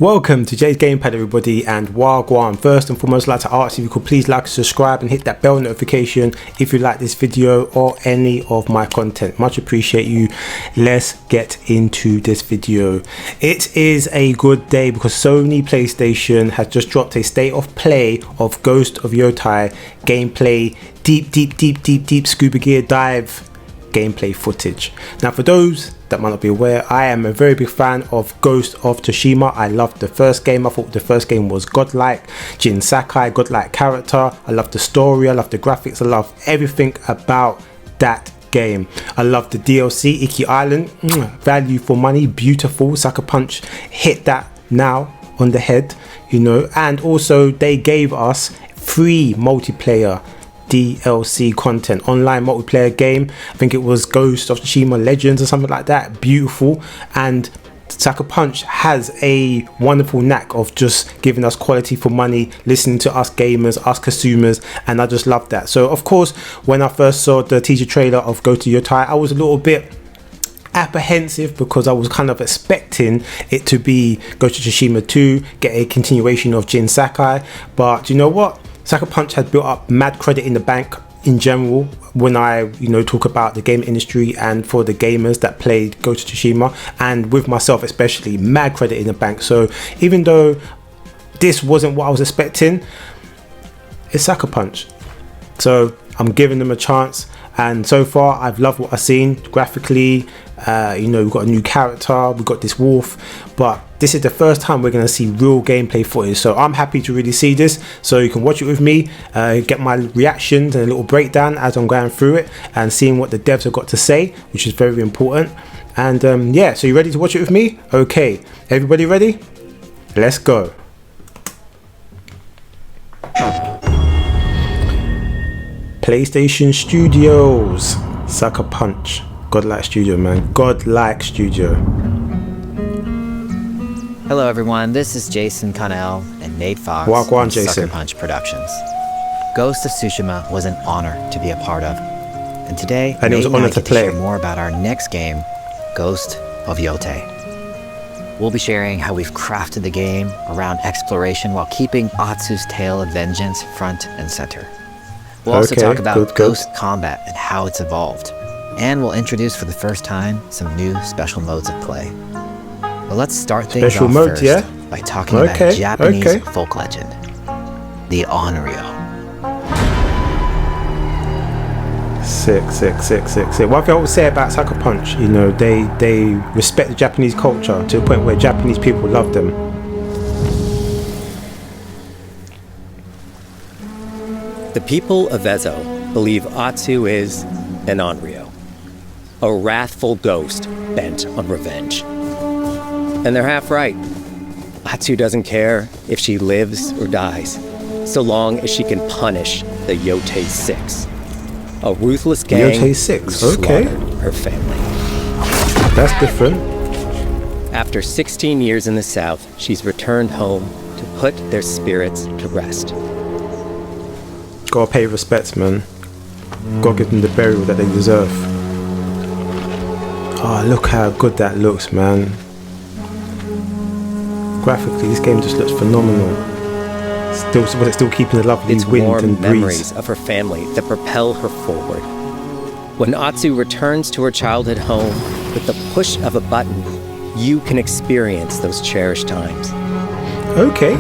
Welcome to Jay's Gamepad, everybody, and Wagwan. First and foremost, I'd like to ask if you could please like, subscribe and hit that bell notification if you like this video or any of my content. Much appreciate you. Let's get into this video. It is a good day because Sony PlayStation has just dropped a state of play of Ghost of Yōtei gameplay, deep scuba gear dive gameplay footage. Now, for those that might not be aware, I am a very big fan of Ghost of Tsushima. I loved the first game. I thought the first game was godlike. Jin Sakai, godlike character. I love the story, I love the graphics, I love everything about that game. I love the DLC, Iki Island, value for money, beautiful. Sucker Punch hit that now on the head, you know. And also they gave us free multiplayer DLC content, online multiplayer game. I think it was Ghost of Tsushima Legends or something like that. Beautiful. And Sucker Punch has a wonderful knack of just giving us quality for money, listening to us gamers, us consumers, and I just love that. So of course, when I first saw the teaser trailer of Ghost of Yōtei, I was a little bit apprehensive because I was kind of expecting it to be Ghost of Tsushima 2, get a continuation of Jin Sakai. But you know what? Sucker Punch has built up mad credit in the bank in general when I, talk about the game industry and for the gamers that played Ghost of Tsushima, and with myself especially, mad credit in the bank. So even though this wasn't what I was expecting, it's Sucker Punch. So I'm giving them a chance, and so far I've loved what I've seen graphically. We've got a new character, we've got this wolf, but this is the first time we're going to see real gameplay footage, so I'm happy to really see this. So you can watch it with me, get my reactions and a little breakdown as I'm going through it and seeing what the devs have got to say, which is very important. And so you ready to watch it with me? Okay, everybody ready? Let's go. PlayStation Studios, Sucker Punch. Godlike studio, man. Godlike studio. Hello everyone, this is Jason Connell and Nate Fox Wagwan, from Jason. Sucker Punch Productions. Ghost of Tsushima was an honor to be a part of. And today, and it was an honor to play. Share more about our next game, Ghost of Yōtei. We'll be sharing how we've crafted the game around exploration while keeping Atsu's tale of vengeance front and center. We'll also talk about ghost combat and how it's evolved. And we'll introduce for the first time some new special modes of play. But let's start things off first by talking about a Japanese folk legend, the Onryo. Sick. One thing I would say about Sucker Punch, they respect the Japanese culture to the point where Japanese people love them. The people of Ezo believe Atsu is an Onryo, a wrathful ghost bent on revenge. And they're half right. Atsu doesn't care if she lives or dies, so long as she can punish the Yōtei 6, a ruthless gang Yōtei 6, who slaughtered her family. That's different. After 16 years in the south, she's returned home to put their spirits to rest. Gotta pay respects, man. Gotta give them the burial that they deserve. Oh, look how good that looks, man. Graphically, this game just looks phenomenal. Still keeping the lovely wind and breeze. Memories of her family that propel her forward. When Atsu returns to her childhood home, with the push of a button, you can experience those cherished times. Okay.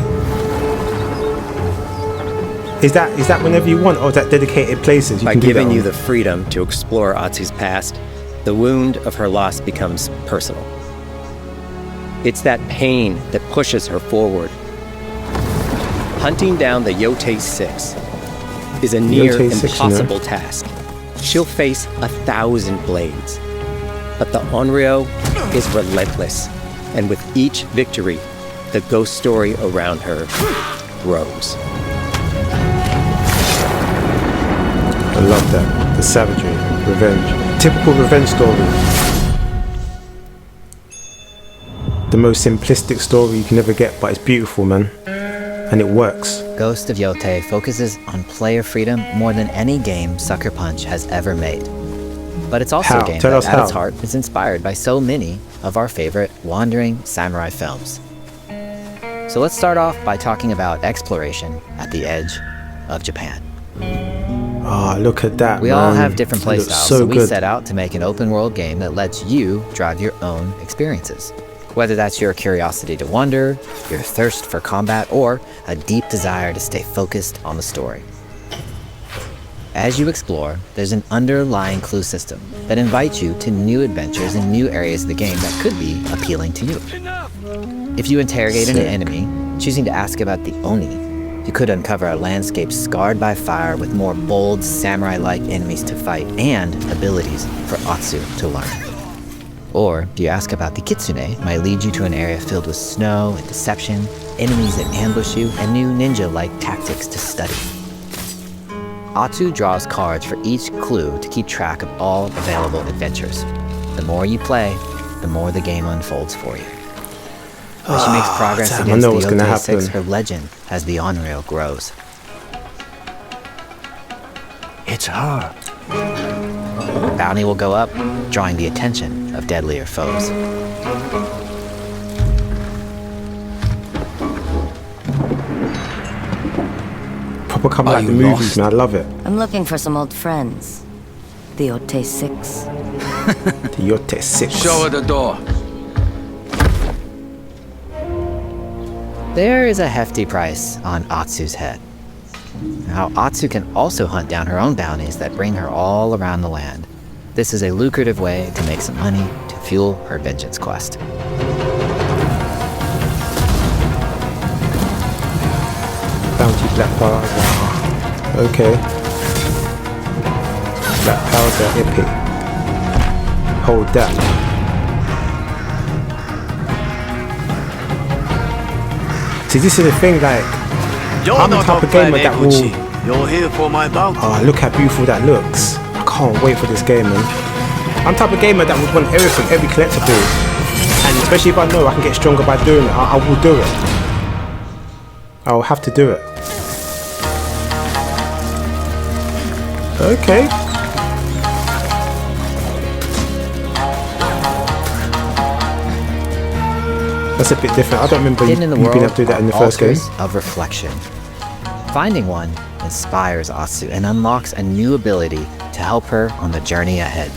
Is that whenever you want, or is that dedicated places? By giving you the freedom to explore Atsu's past, the wound of her loss becomes personal. It's that pain that pushes her forward. Hunting down the Yōtei 6 is a near impossible task. She'll face 1,000 blades. But the Onryo is relentless, and with each victory, the ghost story around her grows. I love that. The savagery, revenge. Typical revenge story. The most simplistic story you can ever get, but it's beautiful, man. And it works. Ghost of Yōtei focuses on player freedom more than any game Sucker Punch has ever made. But it's also a game that at its heart is inspired by so many of our favorite wandering samurai films. So let's start off by talking about exploration at the edge of Japan. Oh, look at that, We man. all have different That looks playstyles, so so we good. set out to make an open world game that lets you drive your own experiences. Whether that's your curiosity to wonder, your thirst for combat, or a deep desire to stay focused on the story. As you explore, there's an underlying clue system that invites you to new adventures in new areas of the game that could be appealing to you. If you interrogate an Sick. enemy, choosing to ask about the Oni, you could uncover a landscape scarred by fire with more bold, samurai-like enemies to fight and abilities for Atsu to learn. Or, if you ask about the Kitsune, might lead you to an area filled with snow and deception, enemies that ambush you, and new ninja-like tactics to study. Atsu draws cards for each clue to keep track of all available adventures. The more you play, the more the game unfolds for you. As she makes progress damn, I against know the what's gonna Yōtei 6, happen. her legend as the on-rail grows. It's her. Bounty will go up, drawing the attention of deadlier foes. Proper come Are like the you movies, lost? man. I love it. I'm looking for some old friends. The Yōtei 6. The Yōtei 6. Show her the door. There is a hefty price on Atsu's head. Now, Atsu can also hunt down her own bounties that bring her all around the land. This is a lucrative way to make some money to fuel her vengeance quest. Bounty Black Powder. Okay. Black Powder Epic. Hold that. See, this is the thing, like, You're I'm the not type a of gamer that will... Eguchi. You're here for my bounty. Oh, look how beautiful that looks. I can't wait for this game, man. I'm the type of gamer that would want everything, every collectible. And especially if I know I can get stronger by doing it, I will do it. I will have to do it. Okay. That's a bit different. I don't remember you Hidden in the being world able to do that in the are first game. altars of reflection. Finding one inspires Atsu and unlocks a new ability to help her on the journey ahead.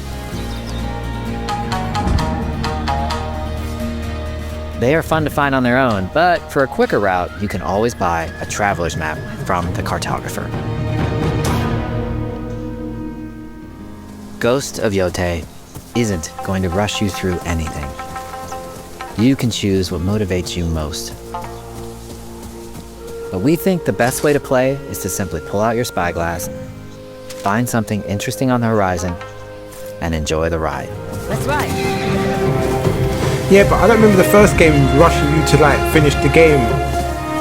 They are fun to find on their own, but for a quicker route, you can always buy a traveler's map from the cartographer. Ghost of Yōtei isn't going to rush you through anything. You can choose what motivates you most. But we think the best way to play is to simply pull out your spyglass, find something interesting on the horizon, and enjoy the ride. Let's ride. Yeah, but I don't remember the first game rushing you to like finish the game,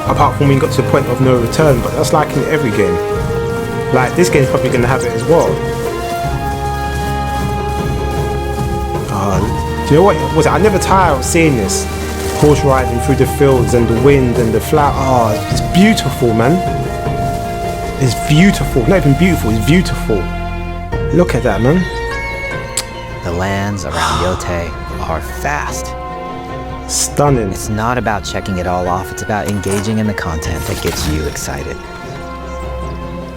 apart from when you got to the point of no return. But that's like in every game. Like this game's probably gonna have it as well. Do you know what was it? I never tire of seeing this. Horse riding through the fields and the wind and the flower. Oh, it's beautiful, man. It's beautiful. Not even beautiful, it's beautiful. Look at that, man. The lands around Yōtei are vast. Stunning. It's not about checking it all off, it's about engaging in the content that gets you excited.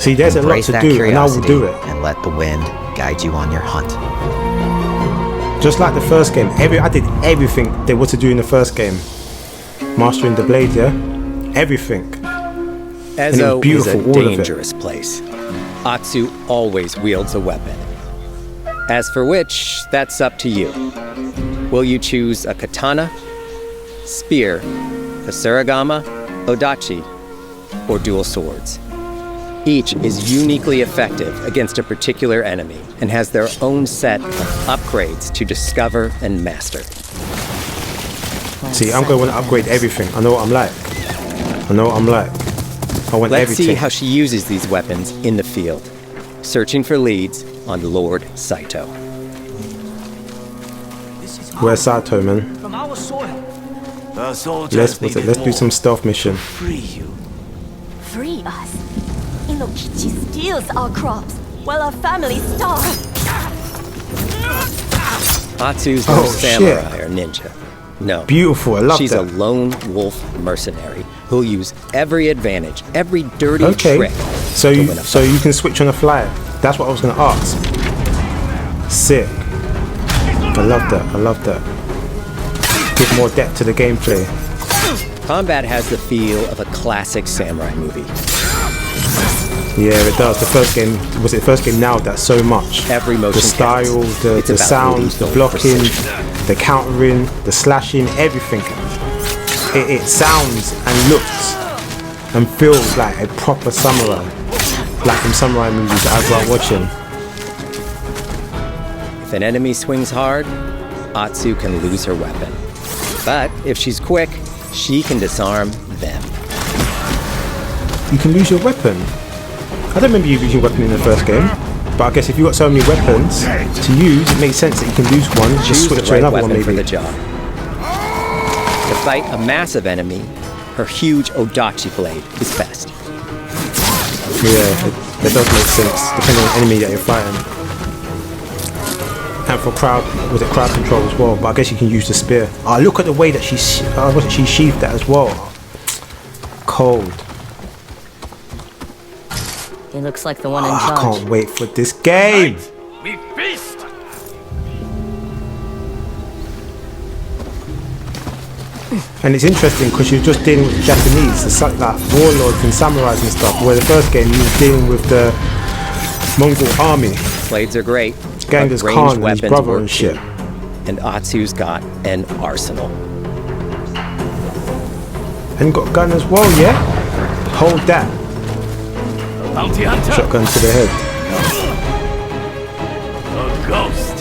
See, there's a lot Embrace to that do, and I will curiosity do it. and let the wind guide you on your hunt. Just like the first game, I did everything there was to do in the first game. Mastering the blade, yeah? Everything. Ezo is beautiful, a all of it. dangerous place. Atsu always wields a weapon. As for which, that's up to you. Will you choose a katana, spear, a surigama, odachi, or dual swords? Each is uniquely effective against a particular enemy and has their own set of upgrades to discover and master. See, I'm going to want to upgrade everything. I know what I'm like. I know what I'm like. I want Let's everything. see how she uses these weapons in the field, searching for leads on Lord Saito. Where's Sato, man? From our soil. The soldiers Let's needed do more some stealth mission. to free you. Free us. Inokichi steals our crops while our families starve. Atsu's no Oh, samurai or ninja. No. Beautiful, I love She's that. a lone wolf mercenary who'll use every advantage, every dirty trick. So to you win a fight. can switch on the fly. That's what I was gonna ask. Sick. I love that. I love that. Give more depth to the gameplay. Combat has the feel of a classic samurai movie. Yeah, it does. The first game, was it the first game, nailed that so much. Every motion The style, counts. the It's about sounds, the lethal blocking, precision. the countering, the slashing, everything. It sounds and looks and feels like a proper samurai. Like from samurai movies that I grew up watching. If an enemy swings hard, Atsu can lose her weapon. But if she's quick, she can disarm them. You can lose your weapon. I don't remember you losing your weapon in the first game. But I guess if you've got so many weapons to use, it makes sense that you can lose one and just Choose switch the to right another one weapon for maybe. the job. To fight a massive enemy, her huge Odachi blade is best. Yeah, it does make sense, depending on the enemy that you're fighting. And for crowd control as well, but I guess you can use the spear. Oh, look at the way that she sheathed that as well. Cold. He looks like the one in I charge. can't wait for this game. We feast! And it's interesting because you're just dealing with the Japanese, like warlords and samurais and stuff, where the first game you were dealing with the Mongol army. Blades are great, Genghis but Khan ranged and his weapons brother work and shit. too. And Atsu's got an arsenal. And got a gun as well, yeah? Hold that. Bounty hunter! Shotgun to the head. A ghost!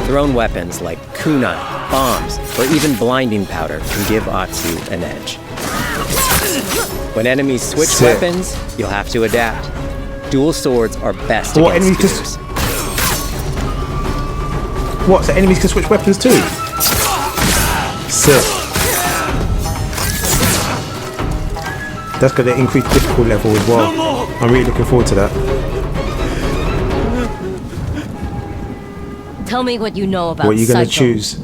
Thrown weapons like kunai, bombs, or even blinding powder can give Atsu an edge. When enemies switch Sick. weapons, you'll have to adapt. Dual swords are best What, against enemies spears. What, so enemies can switch weapons too? Sick. That's going to increase difficult level as well. I'm really looking forward to that. Tell me what you know about What are you going to Saito. choose?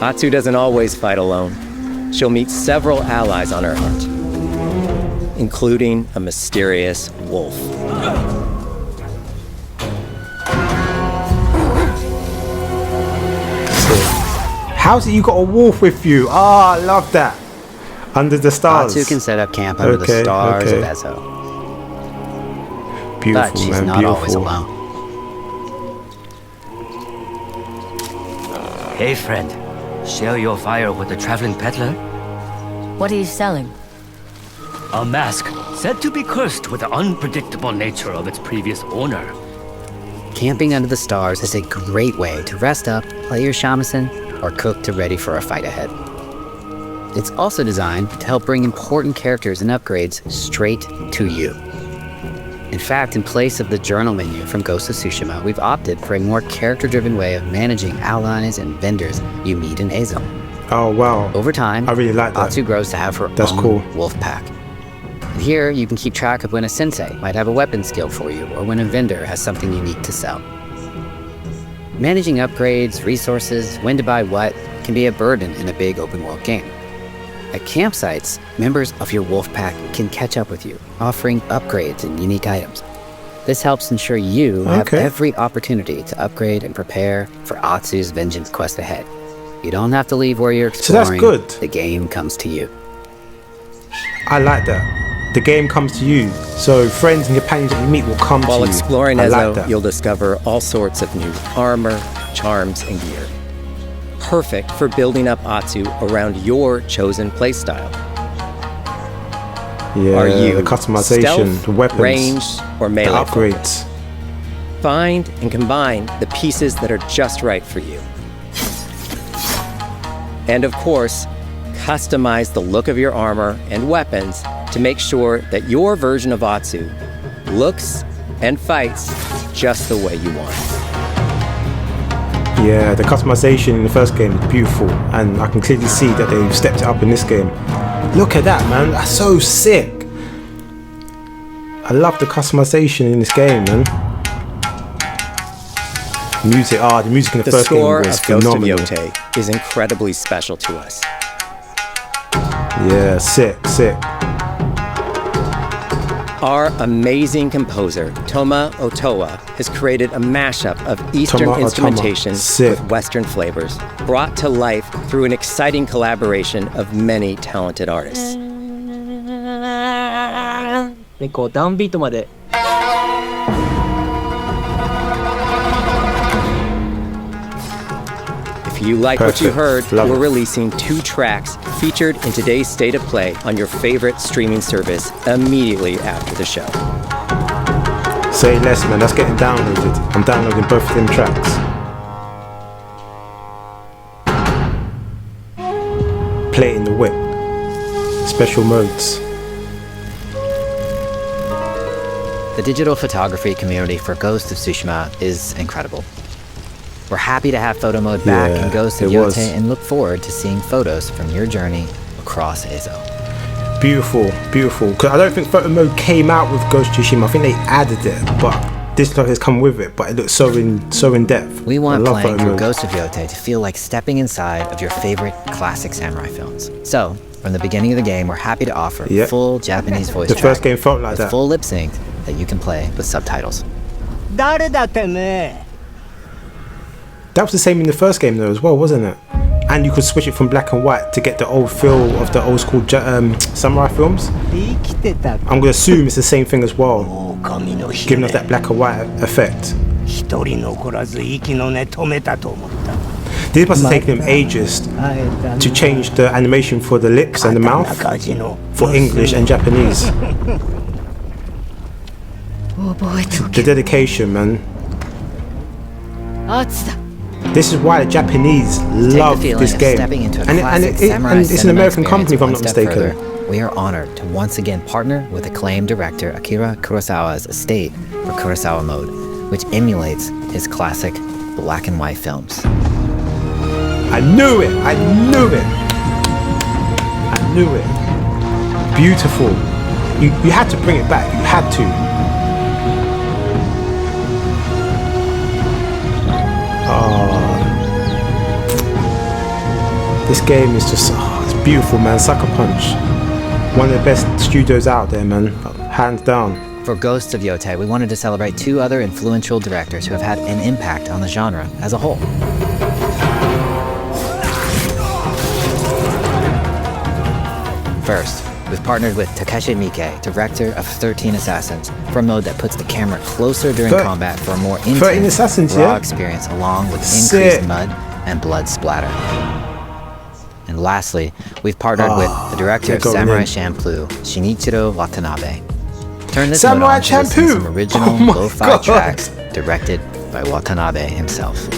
Atsu doesn't always fight alone. She'll meet several allies on her hunt, including a mysterious wolf. How's it you got a wolf with you? Ah, I love that. Under the stars. Atsu can set up camp under the Okay, stars okay. of Ezo. Beautiful, But she's man, not always beautiful. alone. Hey friend, share your fire with the traveling peddler? What are you selling? A mask said to be cursed with the unpredictable nature of its previous owner. Camping under the stars is a great way to rest up, play your shamisen, or cook to ready for a fight ahead. It's also designed to help bring important characters and upgrades straight to you. In fact, in place of the journal menu from Ghost of Tsushima, we've opted for a more character-driven way of managing allies and vendors you meet in Ezo. Oh, wow. Over time, I really like that. Atsu grows to have her That's own cool. wolf pack. And here, you can keep track of when a sensei might have a weapon skill for you, or when a vendor has something unique to sell. Managing upgrades, resources, when to buy what, can be a burden in a big open-world game. At campsites, members of your wolf pack can catch up with you, offering upgrades and unique items. This helps ensure you have Okay. every opportunity to upgrade and prepare for Atsu's vengeance quest ahead. You don't have to leave where you're So that's exploring. good. The game comes to you. I like that. The game comes to you. So friends and companions that you meet will come to While you. exploring I Ezo, like that. you'll discover all sorts of new armor, charms, and gear. Perfect for building up Atsu around your chosen playstyle. Yeah, Are you the customization, stealth, the weapons, ranged, or the melee? upgrades. Find and combine the pieces that are just right for you. And of course, customize the look of your armor and weapons to make sure that your version of Atsu looks and fights just the way you want. Yeah, the customization in the first game is beautiful, and I can clearly see that they've stepped it up in this game. Look at that, man. That's so sick. I love the customization in this game, man. Music, the music in the The first game score was of Ghost of phenomenal. Yōtei is incredibly special to us. Yeah, sick. Our amazing composer, Toma Otoa, has created a mashup of Eastern Toma Otoa. instrumentation Sick. with Western flavors, brought to life through an exciting collaboration of many talented artists. でこうダウンビートまで If you like what you heard, Perfect. Love we're it. releasing 2 tracks featured in today's State of Play on your favorite streaming service immediately after the show. Say less, man. That's getting downloaded. I'm downloading both of them tracks. Play it in the whip. Special modes. The digital photography community for Ghost of Tsushima is incredible. We're happy to have photo mode back in Ghost of it was. Yōtei and look forward to seeing photos from your journey across Ezo. Beautiful. Because I don't think photo mode came out with Ghost of Tsushima. I think they added it, but this stuff has come with it. But it looks so in depth. We want I love playing photo through mode. Ghost of Yōtei to feel like stepping inside of your favorite classic samurai films. So, from the beginning of the game, we're happy to offer Yep. full Japanese voice The track first game felt like with that. full lip sync that you can play with subtitles. 誰だてめえ That was the same in the first game though as well, wasn't it? And you could switch it from black and white to get the old feel of the old school samurai films. 生きてた I'm gonna assume it's the same thing as well, 狼の giving 姫 us that black and white effect. 一人残らず息の根止めたと思った This must have taken them ages 会えた to change the animation for the lips and the mouth 中地の for English and Japanese. 覚えてお The け dedication, man. アーツだ This is why the Japanese love feeling this of game. stepping into a And classic samurai it's an cinema American company, if I'm not experience one mistaken. step further. We are honored to once again partner with acclaimed director Akira Kurosawa's estate for Kurosawa Mode, which emulates his classic black and white films. I knew it! Beautiful. You had to bring it back. You had to. This game is just, it's beautiful, man. Sucker Punch. One of the best studios out there, man. Hands down. For Ghost of Yōtei, we wanted to celebrate 2 other influential directors who have had an impact on the genre as a whole. First, we've partnered with Takeshi Miike, director of 13 Assassins, for a mode that puts the camera closer during combat for a more 13 intense, Assassins, raw yeah? experience along with Sick. increased mud and blood splatter. And lastly, we've partnered with the director of they're going Samurai in. Champloo, Shinichiro Watanabe. Turn this Samurai mode on to listen to Champloo! some original Oh my lo-fi God. tracks directed by Watanabe himself.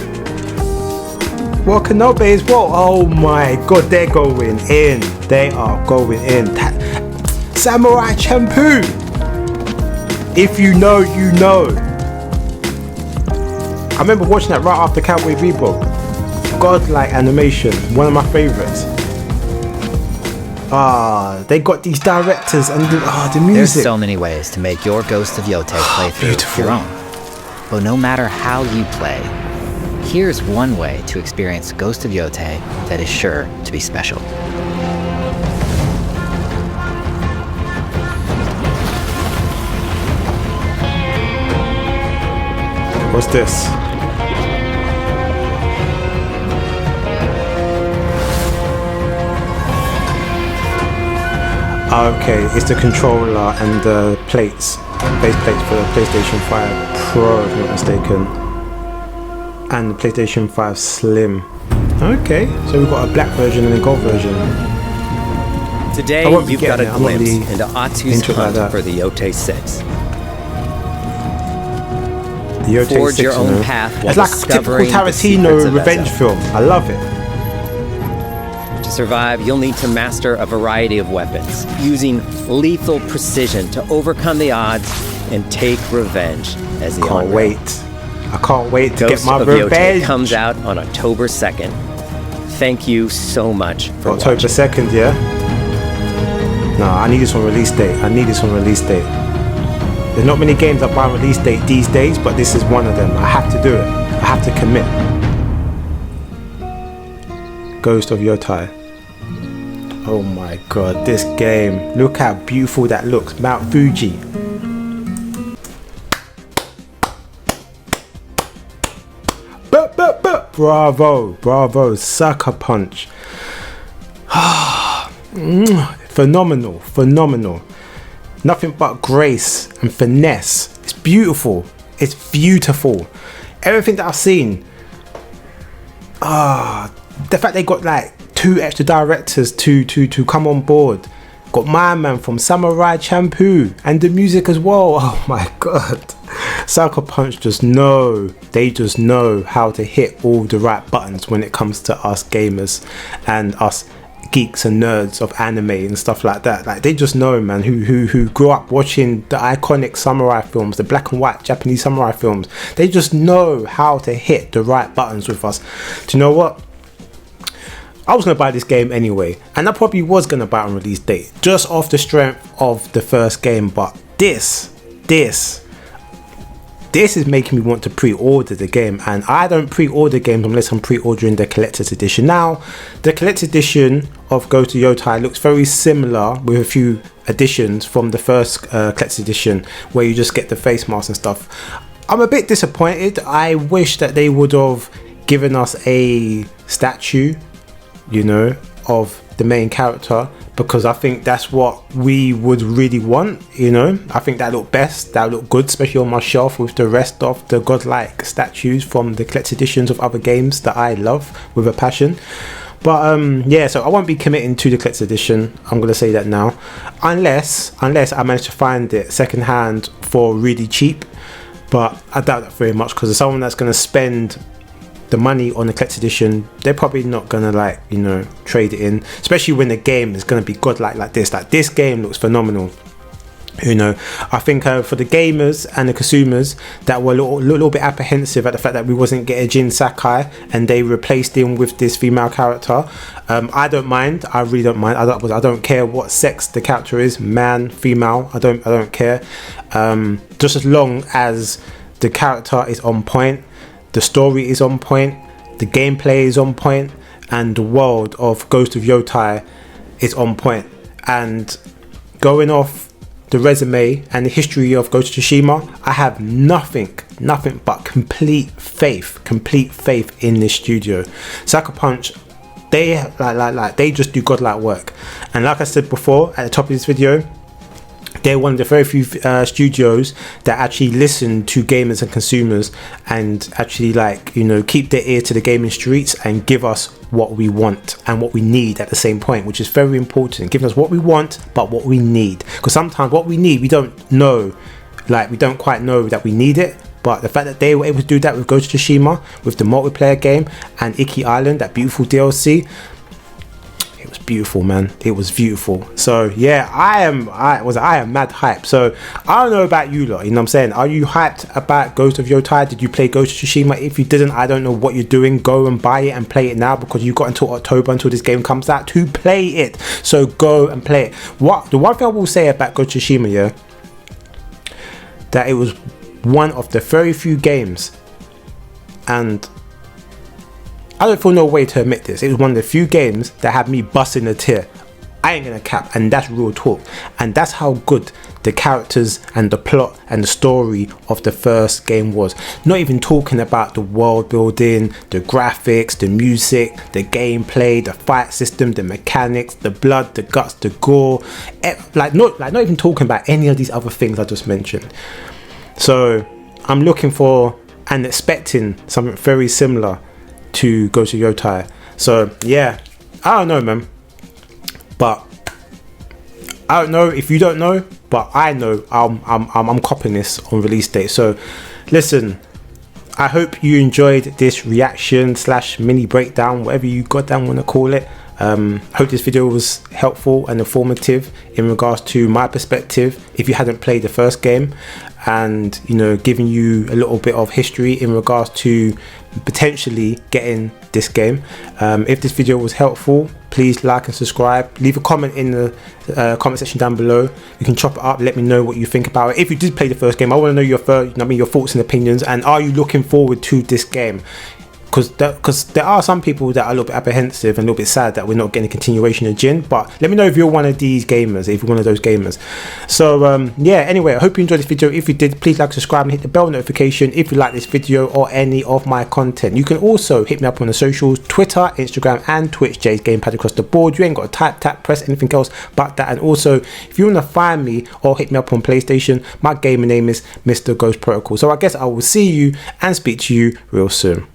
Watanabe as well. Oh my god, they're going in. They are going in. Samurai Champloo. If you know, you know. I remember watching that right after Cowboy Bebop. Godlike animation, one of my favorites. They got these directors and the music. There's so many ways to make your Ghost of Yōtei playthrough Beautiful. your own. But no matter how you play, here's one way to experience Ghost of Yōtei that is sure to be special. What's this? Okay, it's the controller and the plates, base plates for the PlayStation 5 Pro, if I'm not mistaken, and the PlayStation 5 Slim. Okay, so we've got a black version and a gold version. Today, I won't be you've got a getting it. I'm not glimpse really into Atsu's into it like hunt that. for the Yōtei 6. The Yōtei Forge 6, your own you know. path while It's like a typical discovering the secrets Tarantino of revenge Ezo. film. I love it. To survive, you'll need to master a variety of weapons, using lethal precision to overcome the odds and take revenge as the Can't Onryo. wait. I can't wait to Ghost get my of Yōtei revenge. comes out on October 2nd. Thank you so much for October watching. 2nd, yeah? No, I need this on release date. There's not many games that buy release date these days, but this is one of them. I have to do it. I have to commit. Ghost of Yōtei. Oh my god, this game. Look how beautiful that looks. Mount Fuji. Bravo, bravo, sucker punch. Phenomenal, phenomenal. Nothing but grace and finesse. It's beautiful. It's beautiful. Everything that I've seen. The fact they got like 2 extra directors to come on board. Got my man from Samurai Champloo and the music as well. Oh my god. Sucker Punch just know. They just know how to hit all the right buttons when it comes to us gamers and us geeks and nerds of anime and stuff like that. Like they just know, man, who grew up watching the iconic samurai films, the black and white Japanese samurai films. They just know how to hit the right buttons with us. Do you know what? I was going to buy this game anyway, and I probably was going to buy it on release date just off the strength of the first game, but this is making me want to pre-order the game, and I don't pre-order games unless I'm pre-ordering the collector's edition. Now, the collector's edition of Ghost of Yōtei looks very similar with a few additions from the first collector's edition, where you just get the face mask and stuff. I'm a bit disappointed. I wish that they would have given us a statue, you know, of the main character, because I think that's what we would really want, you know. I think that looked best, that looked good, especially on my shelf with the rest of the godlike statues from the collector's editions of other games that I love with a passion. But yeah, so I won't be committing to the collector's edition, I'm going to say that now, unless I manage to find it second hand for really cheap. But I doubt that very much, because someone that's going to spend the money on the collector's edition, they're probably not gonna, like, you know, trade it in, especially when the game is gonna be godlike like this. Like, this game looks phenomenal, you know. I think for the gamers and the consumers that were a little bit apprehensive at the fact that we wasn't getting Jin Sakai and they replaced him with this female character, I don't mind. I really don't mind. I don't care what sex the character is, man, female. I don't care. Just as long as the character is on point, the story is on point, the gameplay is on point, and the world of Ghost of Yōtei is on point. And going off the resume and the history of Ghost of Tsushima, I have nothing but complete faith in this studio. Sucker Punch, they they just do godlike work. And like I said before at the top of this video, they're one of the very few studios that actually listen to gamers and consumers and actually, like, you know, keep their ear to the gaming streets and give us what we want and what we need at the same point, which is very important. Giving us what we want, but what we need. Because sometimes what we need, we don't know, like, we don't quite know that we need it. But the fact that they were able to do that with Ghost of Tsushima, with the multiplayer game and Iki Island, that beautiful DLC, it was beautiful, man. It was beautiful. So yeah, I am mad hype. So I don't know about you lot, you know what I'm saying? Are you hyped about Ghost of Yōtei? Did you play Ghost of Tsushima? If you didn't, I don't know what you're doing. Go and buy it and play it now, because you've got until October, until this game comes out, to play it. So go and play it. The one thing I will say about Ghost of Tsushima, yeah, that it was one of the very few games, and I don't feel no way to admit this, it was one of the few games that had me busting a tear. I ain't gonna cap, and that's real talk. And that's how good the characters and the plot and the story of the first game was. Not even talking about the world building, the graphics, the music, the gameplay, the fight system, the mechanics, the blood, the guts, the gore, not even talking about any of these other things I just mentioned. So I'm looking for and expecting something very similar to Ghost of Yōtei. So yeah, I don't know, man, but I don't know if you don't know, but I know I'm copping this on release date. So listen, I hope you enjoyed this reaction / mini breakdown, whatever you goddamn want to call it. Hope this video was helpful and informative in regards to my perspective if you hadn't played the first game, and you know, giving you a little bit of history in regards to potentially getting this game. If this video was helpful, please like and subscribe. Leave a comment in the comment section down below. You can chop it up, let me know what you think about it. If you did play the first game, I want to know your thoughts and opinions, and are you looking forward to this game? Because there are some people that are a little bit apprehensive and a little bit sad that we're not getting a continuation of Jin. But let me know if you're one of these gamers, if you're one of those gamers. So yeah, anyway, I hope you enjoyed this video. If you did, please like, subscribe and hit the bell notification if you like this video or any of my content. You can also hit me up on the socials, Twitter, Instagram and Twitch, Jay's Gamepad across the board. You ain't got to type, tap, press anything else but that. And also, if you want to find me or hit me up on PlayStation, my gamer name is MrGhostProtocol. So I guess I will see you and speak to you real soon.